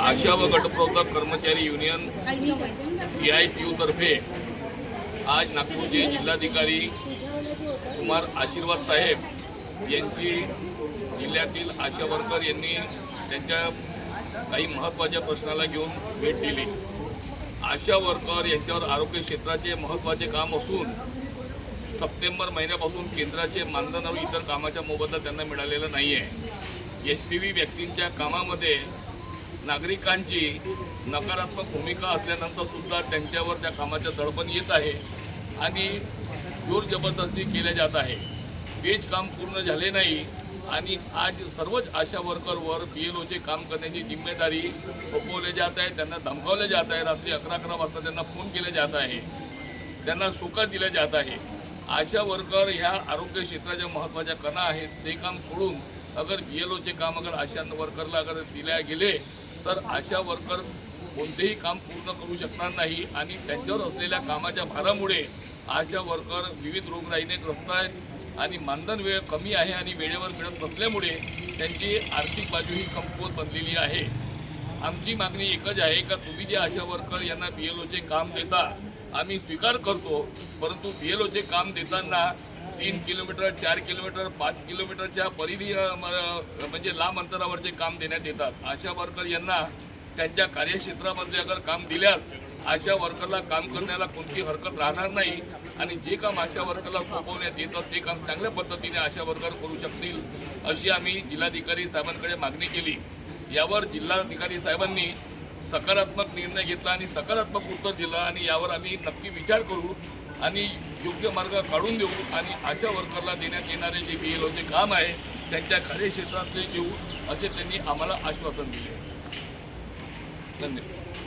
आशा व गटप्रवर्तक कर्मचारी union CITU तर्फे आज नागपूरचे जिल्हाधिकारी कुमार आशीर्वाद साहेब यांची जिल्ह्यातील आशा वर्कर यांनी त्यांच्या काही महत्त्वाच्या प्रश्नाला घेऊन भेट दिली। आशा वर्कर यांच्यावर आरोग्य क्षेत्राचे महत्त्वाचे काम असून सप्टेंबर महिन्यापासून केंद्राचे मानधन व इतर कामाचा मोबदला त्यांना मिळालेला नाही आहे। HPV वॅक्सिनच्या कामामध्ये नागरिकांची नकारात्मक भूमिका असल्यानंतर सुद्धा त्यांच्यावर त्या कामाचं दडपण येत आहे आणि जोर जबरदस्ती केल्या जात आहे। तेच काम पूर्ण झाले नाही आणि आज सर्वच आशा वर्करवर BLOचे काम करण्याची जिम्मेदारी सोपवली जात आहे। त्यांना धमकावले जात आहे। रात्री 11 वाजता त्यांना फोन केले जात आहे, त्यांना शोका दिल्या जात आहे। आशा वर्कर ह्या आरोग्य क्षेत्राच्या महत्त्वाच्या कणा आहेत। ते काम सोडून अगर BLOचे काम अगर आशा वर्करला अगर दिल्या गेले तर आशा वर्कर कोणतेही काम पूर्ण करू शकणार नाही आणि त्यांच्यावर असलेल्या कामाच्या भारामुळे आशा वर्कर विविध रोगराईने ग्रस्त आहेत आणि मानधन वेळ कमी आहे आणि वेळेवर मिळत नसल्यामुळे त्यांची आर्थिक बाजू ही कमकुवत बनलेली आहे। आमची मागणी एकच आहे का तुम्ही जे आशा वर्कर यांना BLOचे काम देता आम्ही स्वीकार करतो, परंतु BLOचे काम देताना 3 किलोमीटर 4 किलोमीटर 5 किलोमीटरच्या परिधी म्हणजे लांब अंतरावरचे काम देण्यात येतात। आशा वर्कर यांना त्यांच्या कार्यक्षेत्रामध्ये अगर काम दिल्यास आशा वर्करला काम करण्याला कोणती हरकत राहणार नाही आणि जे काम आशा वर्करला सोपवण्यात येतं ते काम चांगल्या पद्धतीने आशा वर्कर करू शकतील अशी आम्ही जिल्हाधिकारी साहेबांकडे मागणी केली। यावर जिल्हाधिकारी साहेबांनी सकारात्मक निर्णय घेतला आणि सकारात्मक उत्तर दिलं आणि यावर आम्ही नक्की विचार करू आणि योग्य मार्ग काढून देऊ आणि आशा वर्करला देण्यात येणारे जे BLOचे काम आहे त्यांच्या कार्यक्षेत्रातले घेऊ असे त्यांनी आम्हाला आश्वासन दिले। धन्यवाद।